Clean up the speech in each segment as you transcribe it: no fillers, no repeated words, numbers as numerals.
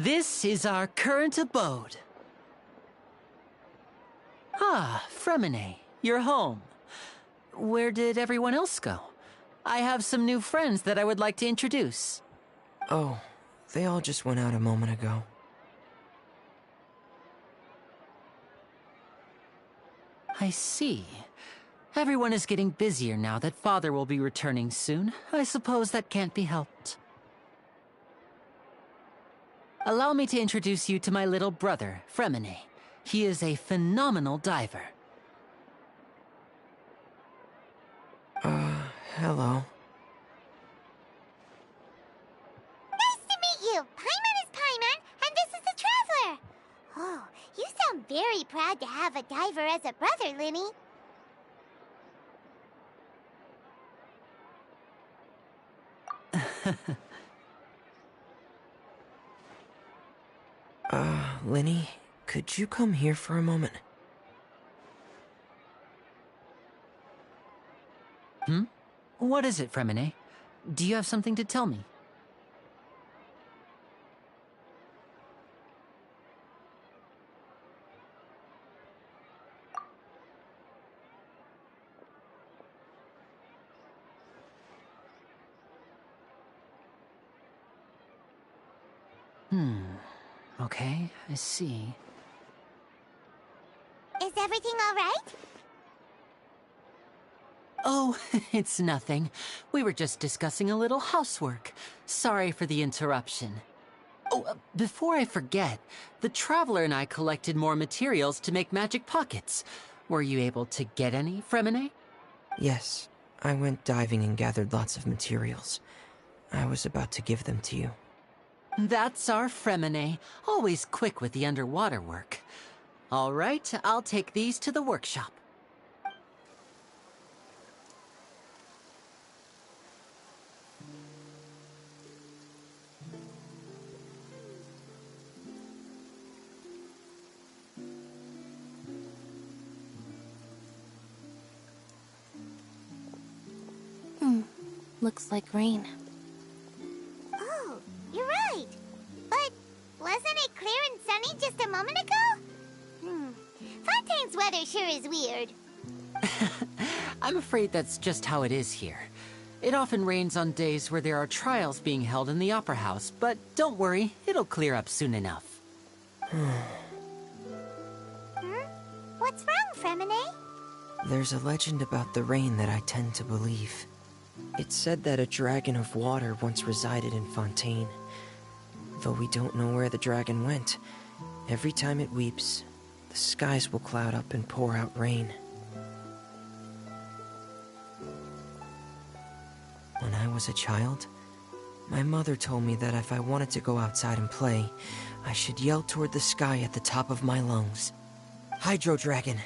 This is our current abode. Ah, Fremine, you're home. Where did everyone else go? I have some new friends that I would like to introduce. Oh, they all just went out a moment ago. I see. Everyone is getting busier now that Father will be returning soon. I suppose that can't be helped. Allow me to introduce you to my little brother, Fremine. He is a phenomenal diver. Hello. Nice to meet you! Paimon is Paimon, and this is the Traveler! Oh, you sound very proud to have a diver as a brother, Linny. Linny, could you come here for a moment? What is it, Fremine? Do you have something to tell me? Okay, I see. Is everything all right? Oh, it's nothing. We were just discussing a little housework. Sorry for the interruption. Oh, before I forget, the Traveler and I collected more materials to make magic pockets. Were you able to get any, Fremine? Yes, I went diving and gathered lots of materials. I was about to give them to you. That's our Fremine, always quick with the underwater work. All right, I'll take these to the workshop. Looks like rain. Oh, you're right. But wasn't it clear and sunny just a moment ago? Fontaine's weather sure is weird. I'm afraid that's just how it is here. It often rains on days where there are trials being held in the Opera House, but don't worry, it'll clear up soon enough. What's wrong, Fremine? There's a legend about the rain that I tend to believe. It's said that a dragon of water once resided in Fontaine. Though we don't know where the dragon went, every time it weeps, the skies will cloud up and pour out rain. When I was a child, my mother told me that if I wanted to go outside and play, I should yell toward the sky at the top of my lungs. Hydro Dragon!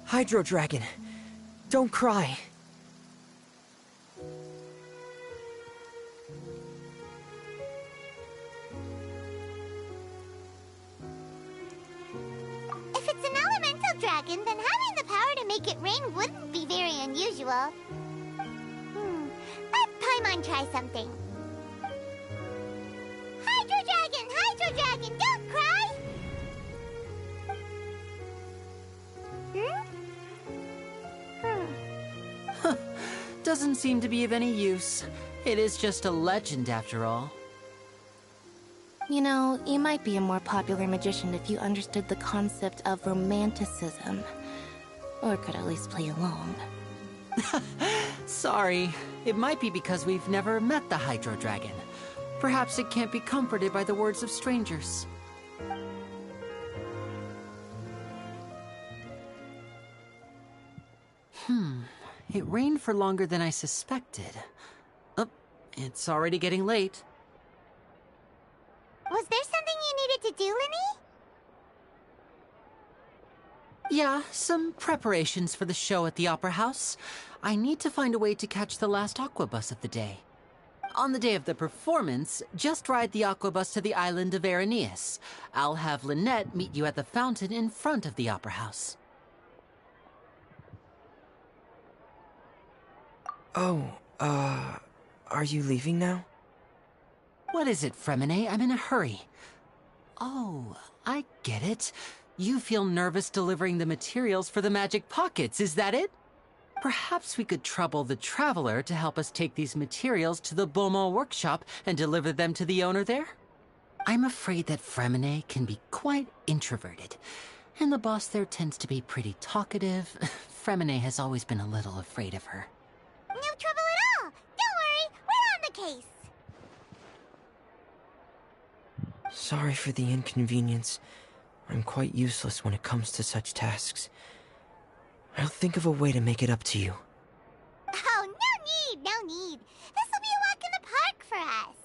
Hydro Dragon! Don't cry! If it's an elemental dragon, then having the power to make it rain wouldn't be very unusual. Let Paimon try something. Hydro Dragon! Hydro Dragon! Don't cry! Doesn't seem to be of any use. It is just a legend after all. You know, you might be a more popular magician if you understood the concept of romanticism. Or could at least play along. Sorry. It might be because we've never met the Hydro Dragon. Perhaps it can't be comforted by the words of strangers. It rained for longer than I suspected. Oh, it's already getting late. Was there something you needed to do, Linny? Yeah, some preparations for the show at the Opera House. I need to find a way to catch the last aqua bus of the day. On the day of the performance, just ride the aqua bus to the island of Araneus. I'll have Lynette meet you at the fountain in front of the Opera House. Oh, are you leaving now? What is it, Fremine? I'm in a hurry. Oh, I get it. You feel nervous delivering the materials for the magic pockets, is that it? Perhaps we could trouble the Traveler to help us take these materials to the Beaumont workshop and deliver them to the owner there? I'm afraid that Fremine can be quite introverted, and the boss there tends to be pretty talkative. Fremine has always been a little afraid of her. No trouble at all! Don't worry, we're on the case! Sorry for the inconvenience. I'm quite useless when it comes to such tasks. I'll think of a way to make it up to you. Oh, no need, no need. This will be a walk in the park for us.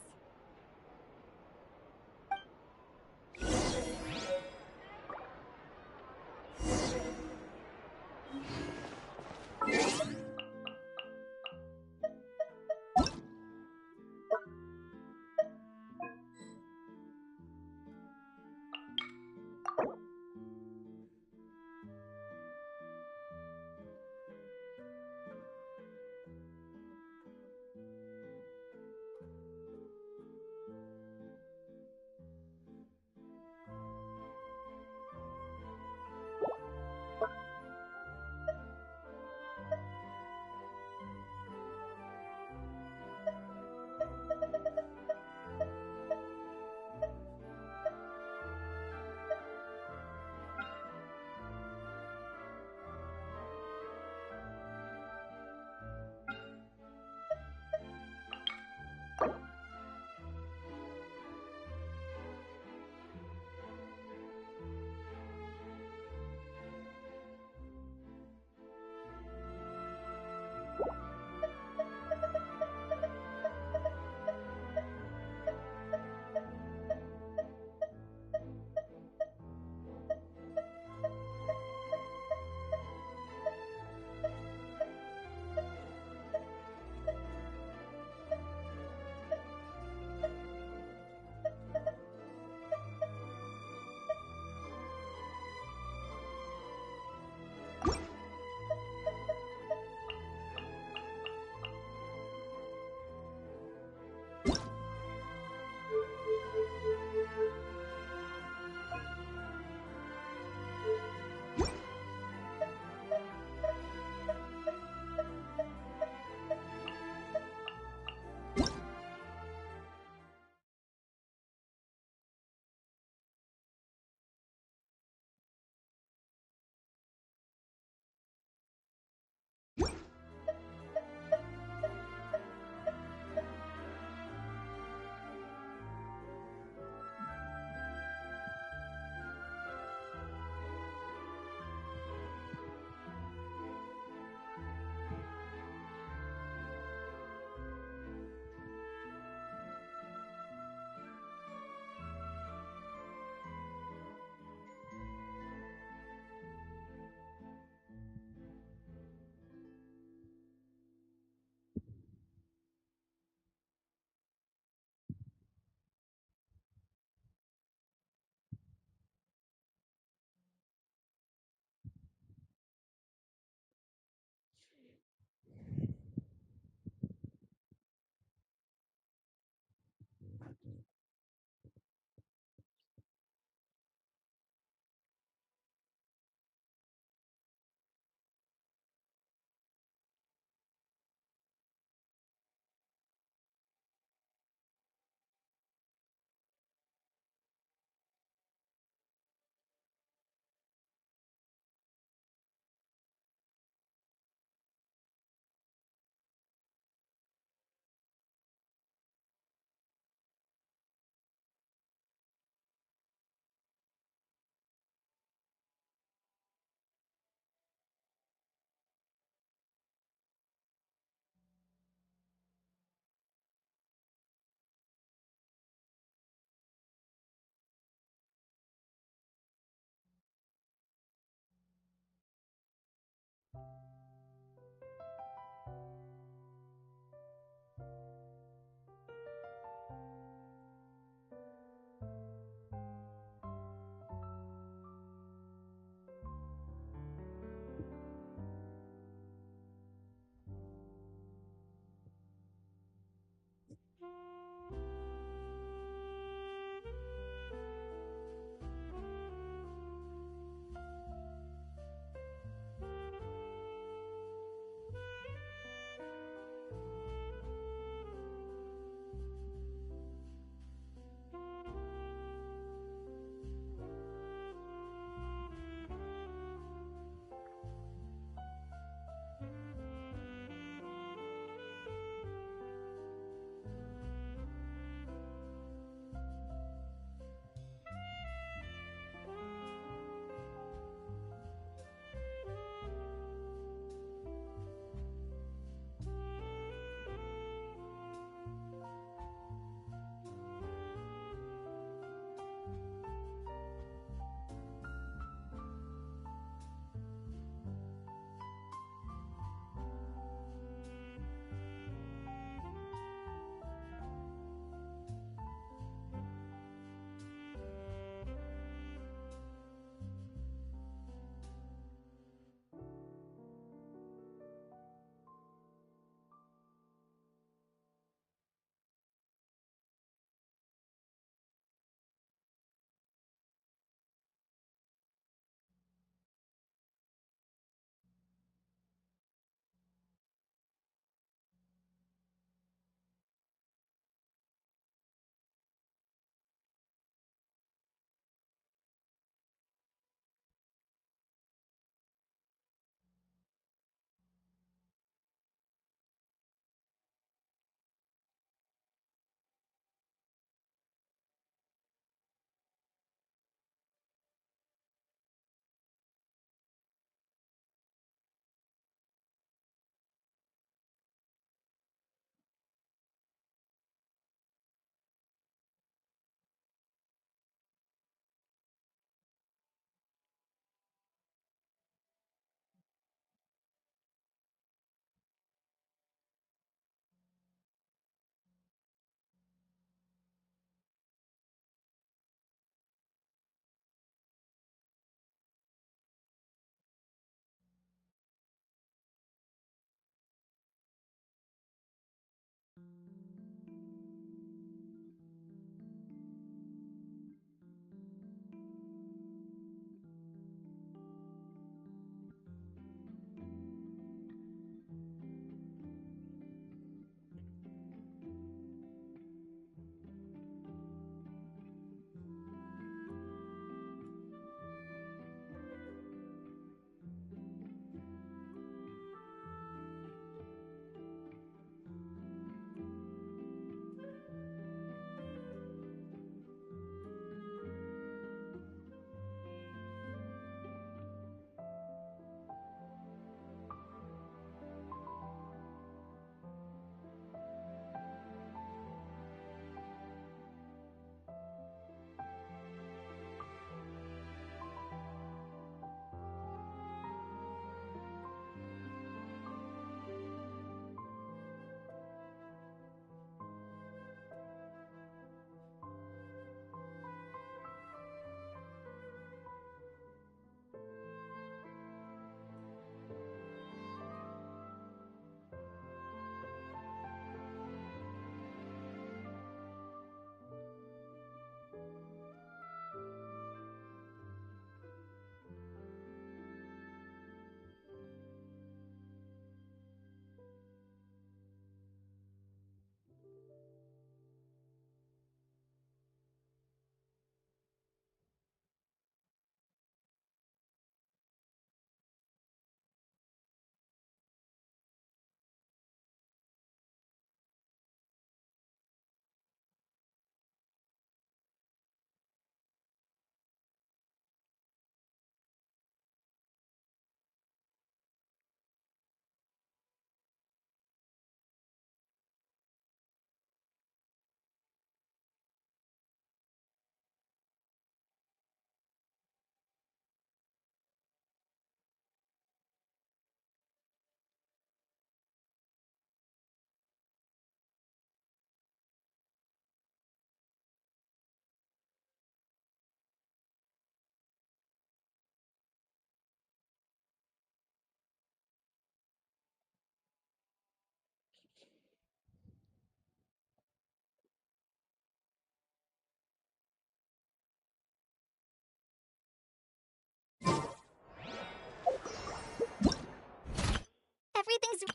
everything's...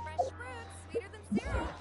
Fresh fruit, sweeter than syrup.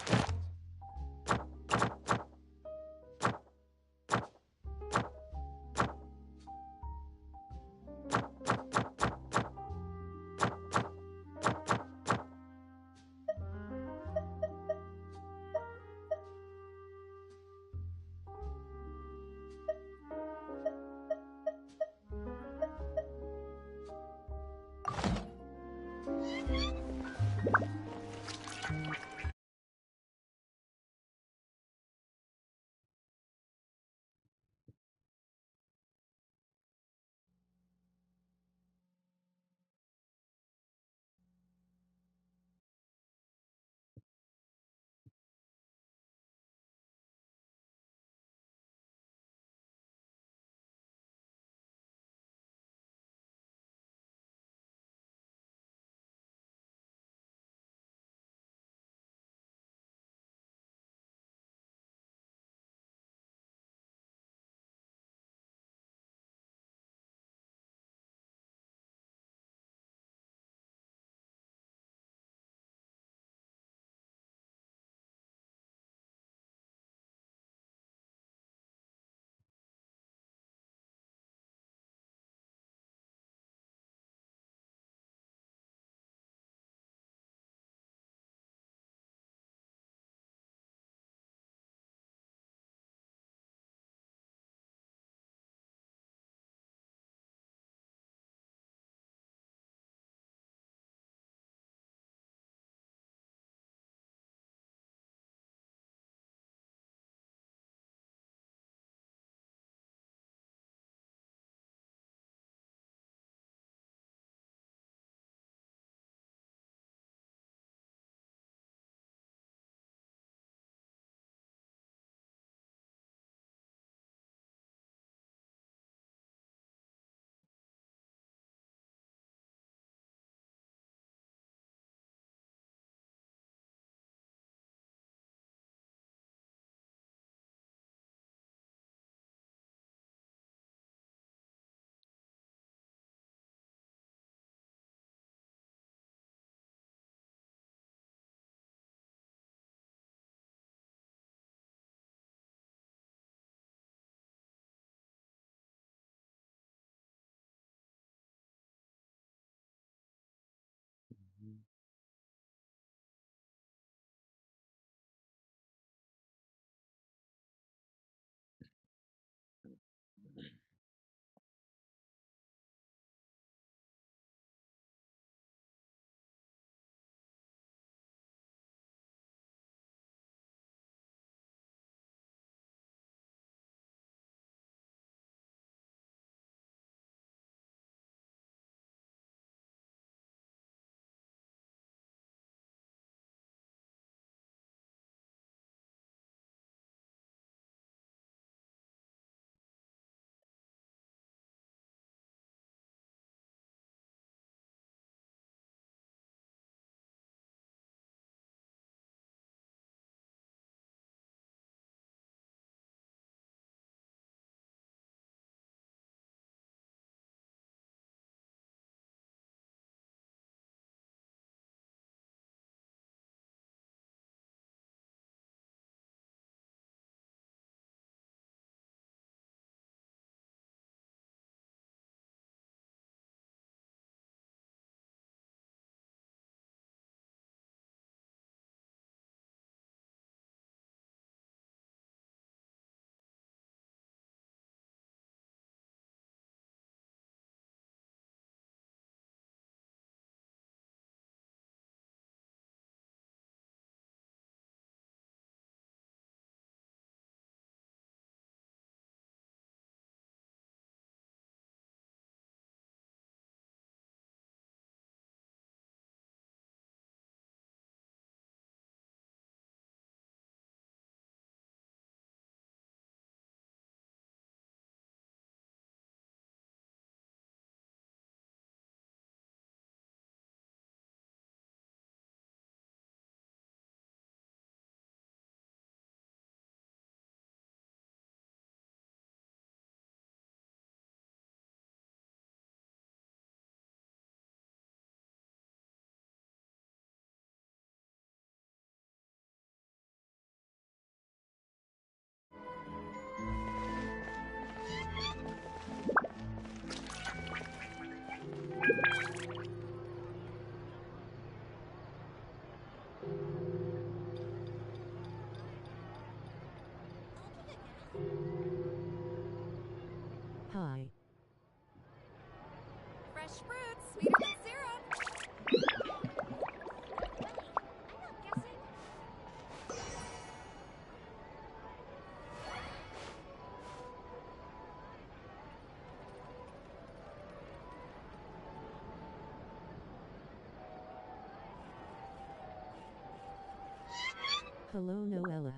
Hello, Noella.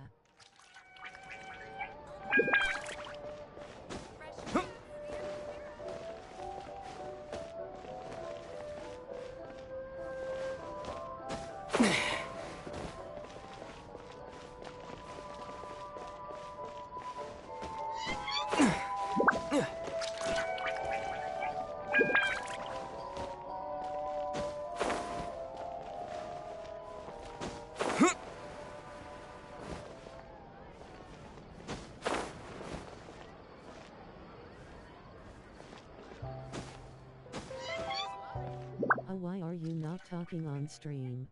Why are you not talking on stream?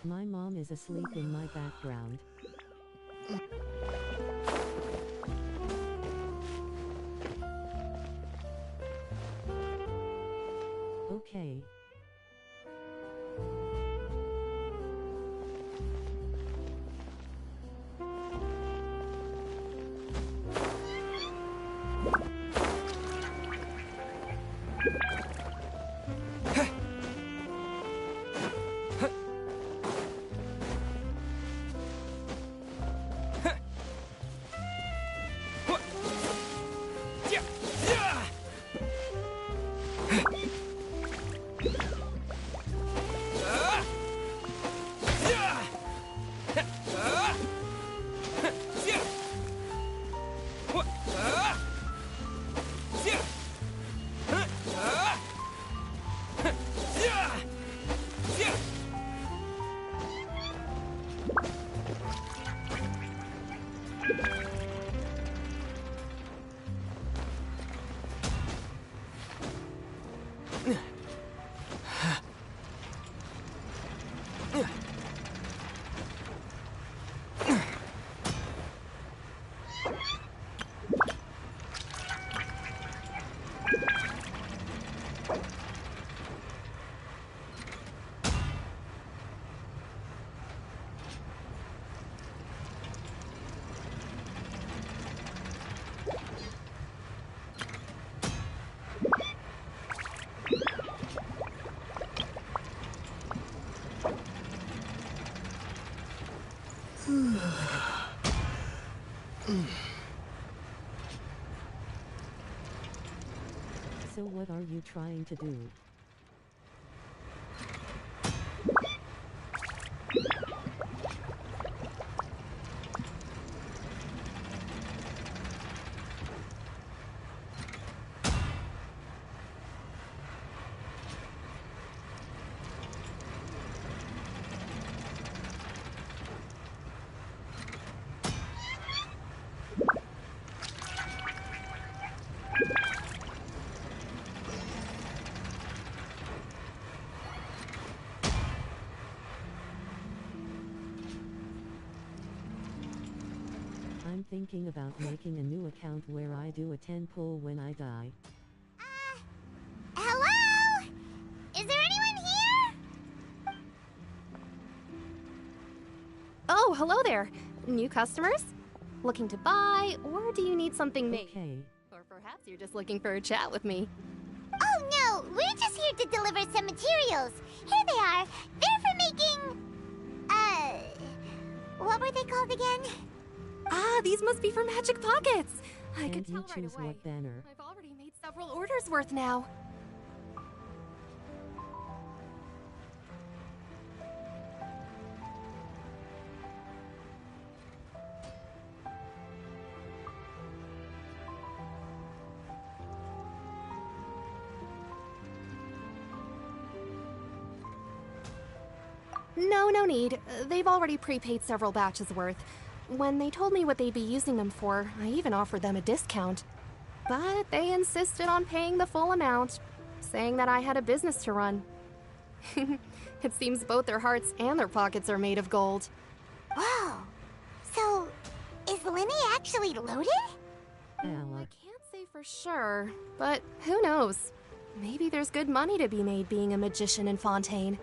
My mom is asleep in my background. Okay. So what are you trying to do? I'm thinking about making a new account where I do a 10 pull when I die. Hello? Is there anyone here? Oh, hello there. New customers? Looking to buy, or do you need something made? Okay. Or perhaps you're just looking for a chat with me. Oh no, we're just here to deliver some materials. Here they are. They're for making... what were they called again? Ah, these must be for Magic Pockets. I could And you tell right choose away. what banner. I've already made several orders worth now. No need. They've already prepaid several batches worth. When they told me what they'd be using them for, I even offered them a discount. But they insisted on paying the full amount, saying that I had a business to run. It seems both their hearts and their pockets are made of gold. Whoa. So, is Linny actually loaded? I can't say for sure, but who knows? Maybe there's good money to be made being a magician in Fontaine.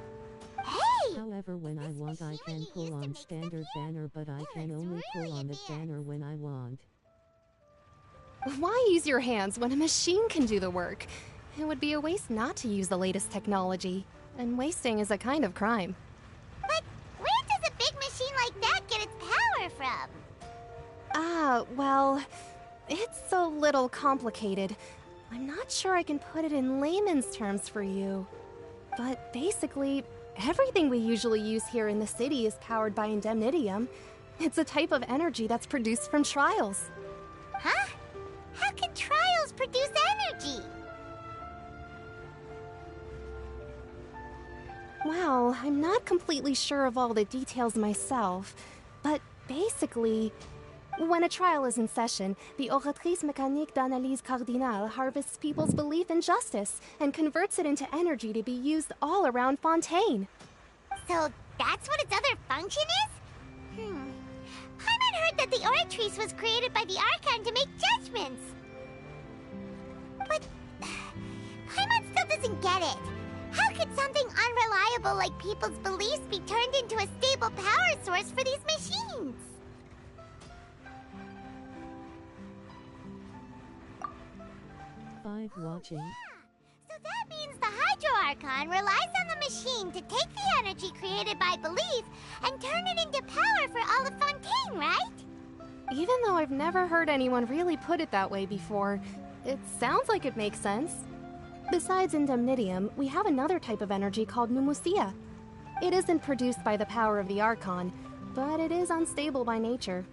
Hey, However, when I want I can pull on standard banner, but I can only pull on the banner when I want. Why use your hands when a machine can do the work? It would be a waste not to use the latest technology. And wasting is a kind of crime. But where does a big machine like that get its power from? Well, it's a little complicated. I'm not sure I can put it in layman's terms for you. But basically, everything we usually use here in the city is powered by indemnitium. It's a type of energy that's produced from trials. Huh? How can trials produce energy? Well, I'm not completely sure of all the details myself, but basically, when a trial is in session, the Oratrice Mécanique d'Analyse Cardinale harvests people's belief in justice and converts it into energy to be used all around Fontaine. So that's what its other function is? Paimon heard that the Oratrice was created by the Archon to make judgments. But Paimon still doesn't get it. How could something unreliable like people's beliefs be turned into a stable power source for these machines? Watching. So that means the Hydro Archon relies on the machine to take the energy created by belief and turn it into power for all of Fontaine, right? Even though I've never heard anyone really put it that way before, it sounds like it makes sense. Besides indemnitium, we have another type of energy called pneumosia. It isn't produced by the power of the Archon, but it is unstable by nature.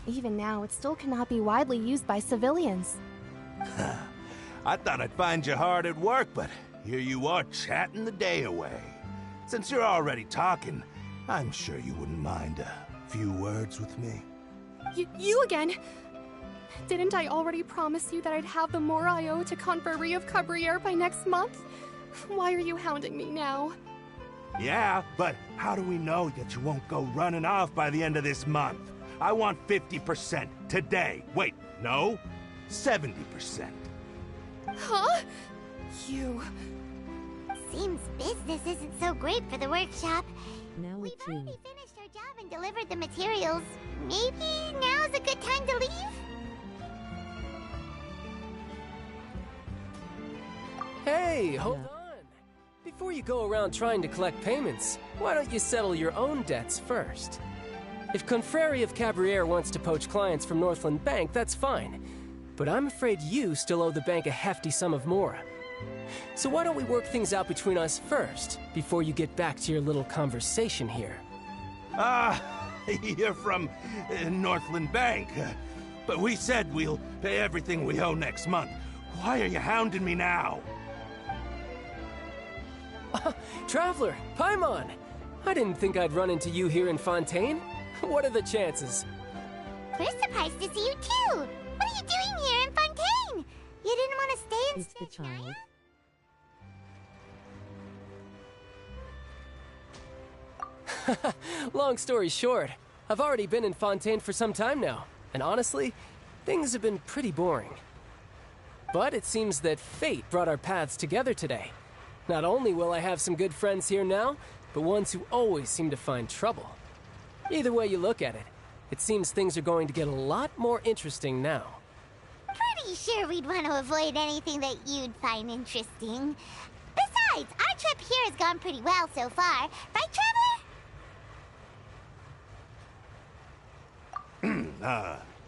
Even now, it still cannot be widely used by civilians. I thought I'd find you hard at work, but here you are chatting the day away. Since you're already talking, I'm sure you wouldn't mind a few words with me. You again? Didn't I already promise you that I'd have the more I owe to Confrérie of Cabriere by next month? Why are you hounding me now? Yeah, but how do we know that you won't go running off by the end of this month? I want 50% today. Wait, no, 70%. Huh? You... Seems business isn't so great for the workshop. Now We've it's already finished our job and delivered the materials. Maybe now's a good time to leave? Hey, hold on! Before you go around trying to collect payments, why don't you settle your own debts first? If Confrérie of Cabriere wants to poach clients from Northland Bank, that's fine. But I'm afraid you still owe the bank a hefty sum of mora. So why don't we work things out between us first, before you get back to your little conversation here? You're from Northland Bank. But we said we'll pay everything we owe next month. Why are you hounding me now? Traveler, Paimon! I didn't think I'd run into you here in Fontaine. What are the chances? We're surprised to see you too! What are you doing here in Fontaine? You didn't want to stay and It's the child. Long story short, I've already been in Fontaine for some time now, and honestly, things have been pretty boring. But it seems that fate brought our paths together today. Not only will I have some good friends here now, but ones who always seem to find trouble. Either way you look at it, it seems things are going to get a lot more interesting now. Pretty sure we'd want to avoid anything that you'd find interesting. Besides, our trip here has gone pretty well so far. Right, Traveler?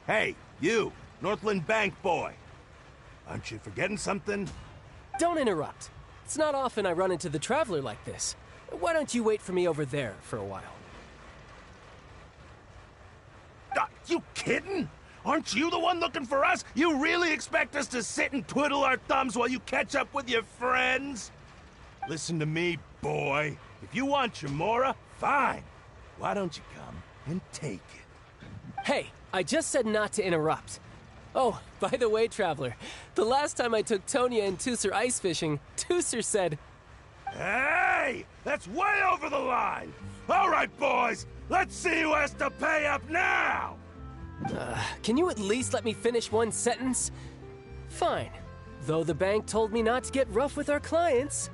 Hey, you, Northland Bank boy. Aren't you forgetting something? Don't interrupt. It's not often I run into the Traveler like this. Why don't you wait for me over there for a while? You kidding? Aren't you the one looking for us? You really expect us to sit and twiddle our thumbs while you catch up with your friends? Listen to me, boy. If you want your mora, fine. Why don't you come and take it? Hey, I just said not to interrupt. Oh, by the way, Traveler, the last time I took Tonya and Tusser ice fishing, Tusser said... Hey! That's way over the line! All right, boys, let's see who has to pay up now! Can you at least let me finish one sentence? Fine. Though the bank told me not to get rough with our clients.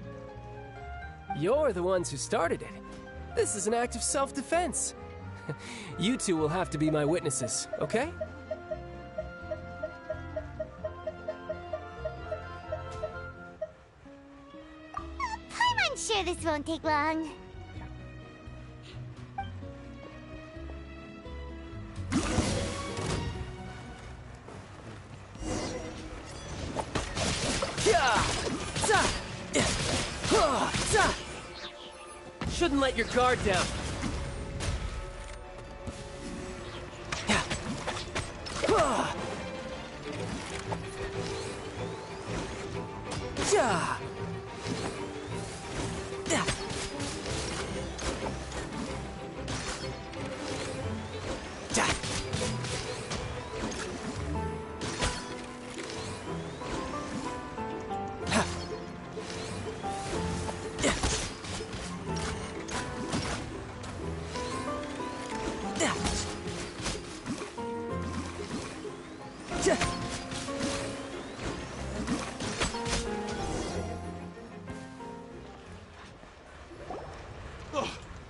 You're the ones who started it. This is an act of self-defense. You two will have to be my witnesses, okay? I'm sure this won't take long. Shouldn't let your guard down.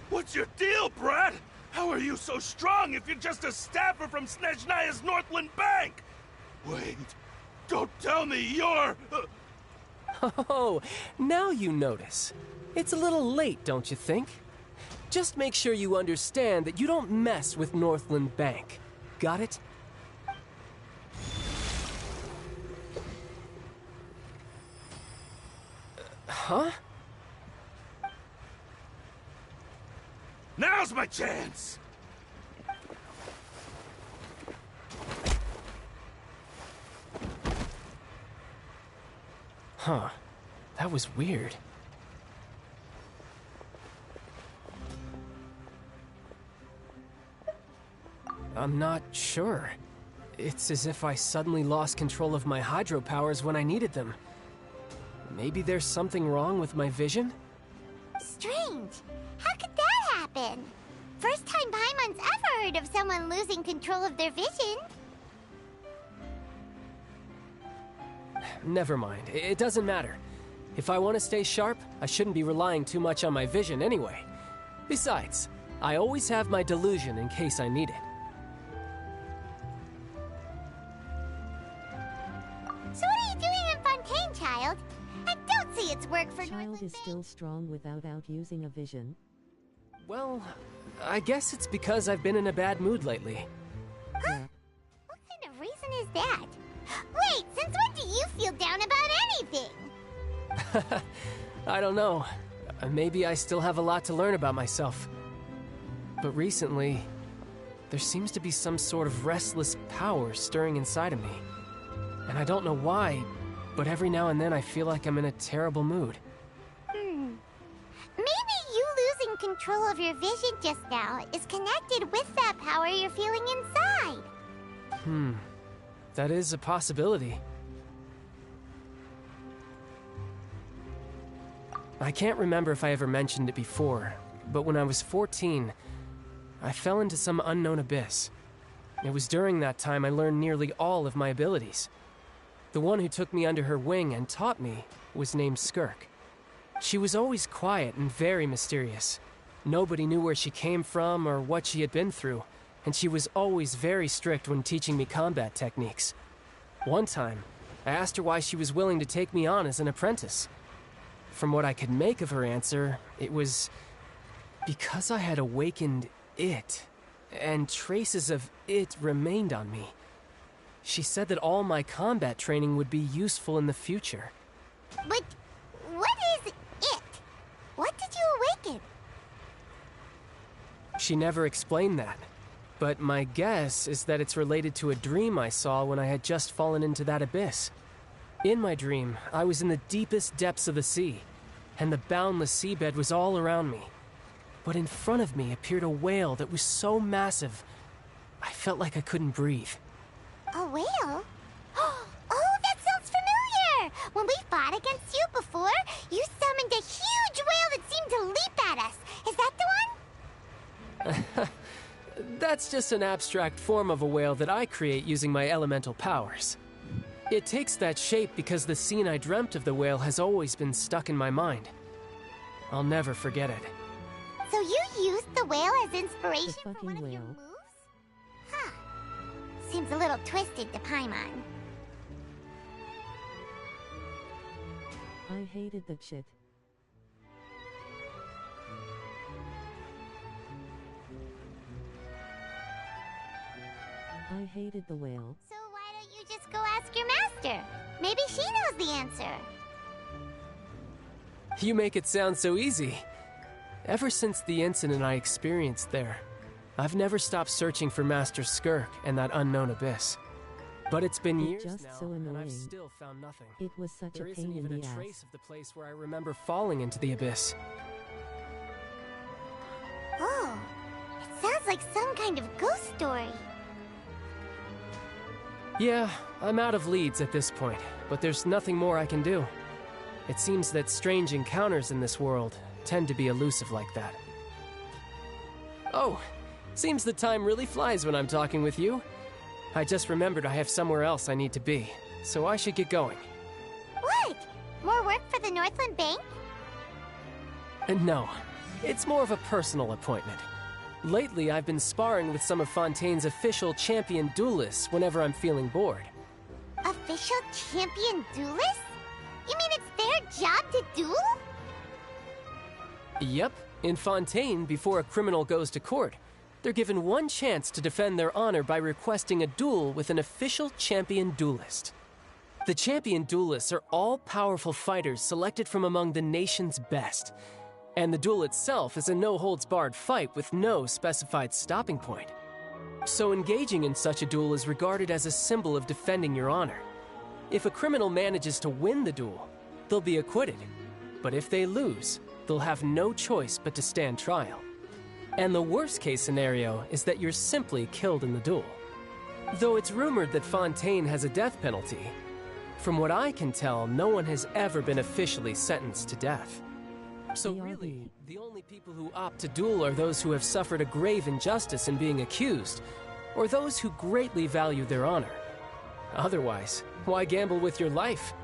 What's your deal, Brad? How are you so strong if you're just a staffer from Snezhnaya's Northland Bank? Wait, don't tell me you're... Oh, now you notice. It's a little late, don't you think? Just make sure you understand that you don't mess with Northland Bank. Got it? Huh? Now's my chance! Huh. That was weird. I'm not sure. It's as if I suddenly lost control of my hydro powers when I needed them. Maybe there's something wrong with my vision? Strange. How could that happen? First time Paimon's ever heard of someone losing control of their vision. Never mind. It doesn't matter. If I want to stay sharp, I shouldn't be relying too much on my vision anyway. Besides, I always have my delusion in case I need it. So what are you doing in Fontaine, child? I don't see its work for Child Northland is still strong without using a vision. Well, I guess it's because I've been in a bad mood lately. Huh? What kind of reason is that? Wait, since when do you feel down about anything? I don't know. Maybe I still have a lot to learn about myself. But recently, there seems to be some sort of restless power stirring inside of me. And I don't know why, but every now and then I feel like I'm in a terrible mood. Maybe you losing control of your vision just now is connected with that power you're feeling inside. That is a possibility. I can't remember if I ever mentioned it before, but when I was 14, I fell into some unknown abyss. It was during that time I learned nearly all of my abilities. The one who took me under her wing and taught me was named Skirk. She was always quiet and very mysterious. Nobody knew where she came from or what she had been through, and she was always very strict when teaching me combat techniques. One time, I asked her why she was willing to take me on as an apprentice. From what I could make of her answer, it was because I had awakened it, and traces of it remained on me. She said that all my combat training would be useful in the future. But what is it? What did you awaken? She never explained that, but my guess is that it's related to a dream I saw when I had just fallen into that abyss. In my dream, I was in the deepest depths of the sea, and the boundless seabed was all around me. But in front of me appeared a whale that was so massive, I felt like I couldn't breathe. A whale? Oh, that sounds familiar! When we fought against you before, you summoned a huge whale that seemed to leap at us. Is that the one? That's just an abstract form of a whale that I create using my elemental powers. It takes that shape because the scene I dreamt of the whale has always been stuck in my mind. I'll never forget it. So you used the whale as inspiration The for one of fucking your whale. moves? Huh. Seems a little twisted to Paimon. I hated that shit. I hated the whale. So why don't you just go ask your master? Maybe she knows the answer. You make it sound so easy. Ever since the incident I experienced there, I've never stopped searching for Master Skirk and that unknown abyss. But it's been It's years just now, so and I've annoying. still found nothing. It was such There a isn't pain even in a the trace ass. of the place where I remember falling into the abyss. Oh, it sounds like some kind of ghost story. Yeah, I'm out of leads at this point, but there's nothing more I can do. It seems that strange encounters in this world tend to be elusive like that. Oh, seems the time really flies when I'm talking with you. I just remembered I have somewhere else I need to be, so I should get going. What? More work for the Northland Bank? And no, it's more of a personal appointment. Lately, I've been sparring with some of Fontaine's official champion duelists whenever I'm feeling bored. Official champion duelists? You mean it's their job to duel? Yep, in Fontaine, before a criminal goes to court, they're given one chance to defend their honor by requesting a duel with an official champion duelist. The champion duelists are all-powerful fighters selected from among the nation's best, and the duel itself is a no-holds-barred fight with no specified stopping point. So engaging in such a duel is regarded as a symbol of defending your honor. If a criminal manages to win the duel, they'll be acquitted. But if they lose, they'll have no choice but to stand trial. And the worst-case scenario is that you're simply killed in the duel. Though it's rumored that Fontaine has a death penalty, from what I can tell, no one has ever been officially sentenced to death. So really, the only people who opt to duel are those who have suffered a grave injustice in being accused, or those who greatly value their honor. Otherwise, why gamble with your life?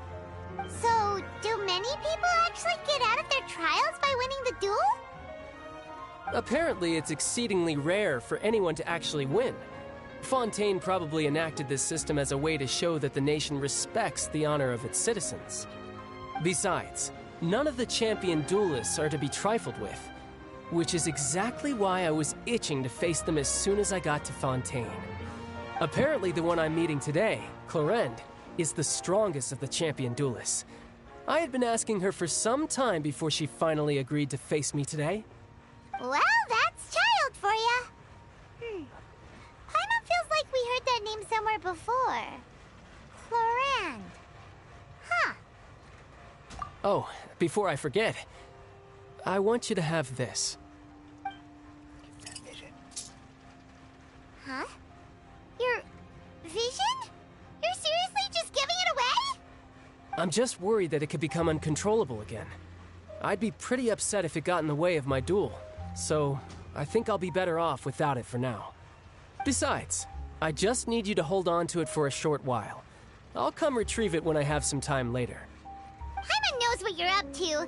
So, do many people actually get out of their trials by winning the duel? Apparently, it's exceedingly rare for anyone to actually win. Fontaine probably enacted this system as a way to show that the nation respects the honor of its citizens. Besides, none of the champion duelists are to be trifled with, which is exactly why I was itching to face them as soon as I got to Fontaine. Apparently, the one I'm meeting today, Clorinde, is the strongest of the champion duelists. I had been asking her for some time before she finally agreed to face me today. Well, that's child for ya. Paimon feels like we heard that name somewhere before. Clorinde. Huh. Oh, before I forget, I want you to have this. Huh? Your vision? You're seriously just giving it away? I'm just worried that it could become uncontrollable again. I'd be pretty upset if it got in the way of my duel, so I think I'll be better off without it for now. Besides, I just need you to hold on to it for a short while. I'll come retrieve it when I have some time later. Paimon knows what you're up to. You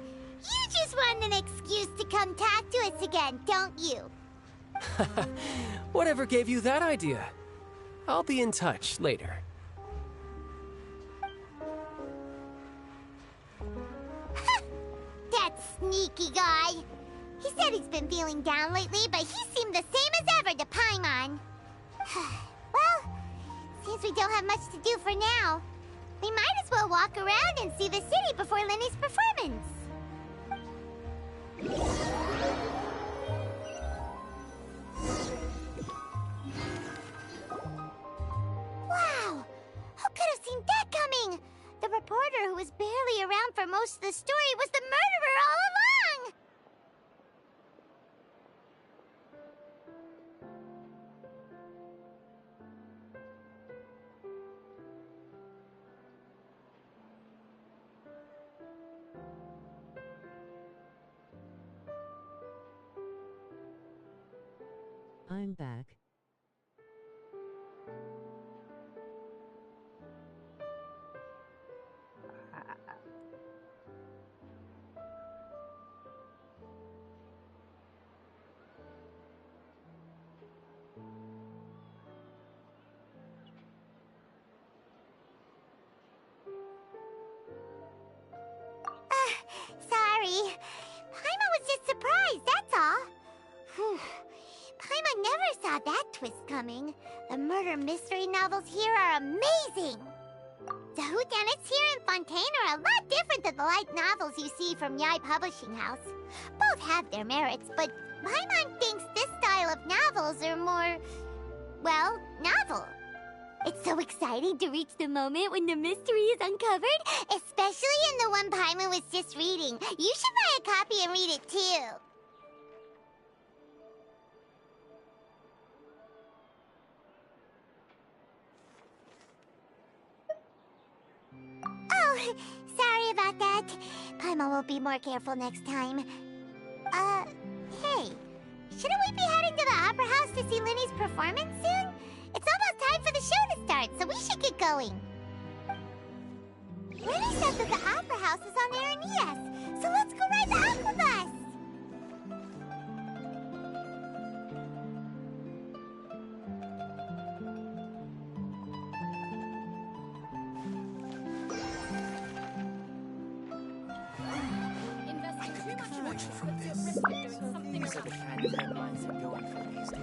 just want an excuse to come talk to us again, don't you? Whatever gave you that idea? I'll be in touch later. That sneaky guy. He said he's been feeling down lately, but he seemed the same as ever to Paimon. Well, since we don't have much to do for now, we might as well walk around and see the city before Lenny's performance. Wow! Who could have seen that coming? The reporter who was barely around for most of the story was the murderer all along! I'm back. saw that twist coming. The murder mystery novels here are amazing. The whodunits here in Fontaine are a lot different than the light novels you see from Yai Publishing House. Both have their merits, but Paimon thinks this style of novels are more, well, novel. It's so exciting to reach the moment when the mystery is uncovered, especially in the one Paimon was just reading. You should buy a copy and read it too. Oh, sorry about that. Paimon will be more careful next time. Hey, shouldn't we be heading to the Opera House to see Linny's performance soon? It's almost time for the show to start, so we should get going. Linny said that the Opera House is on Aranias, so let's go ride the Aqua Bus! These are the kind of headlines that go for these days.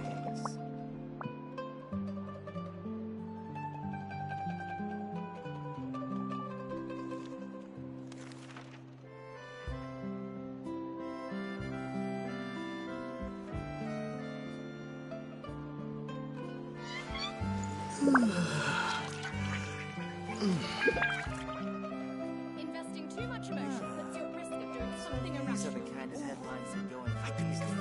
Investing too much emotion puts you at risk of doing something irrational. These are the kind of headlines that go for these days.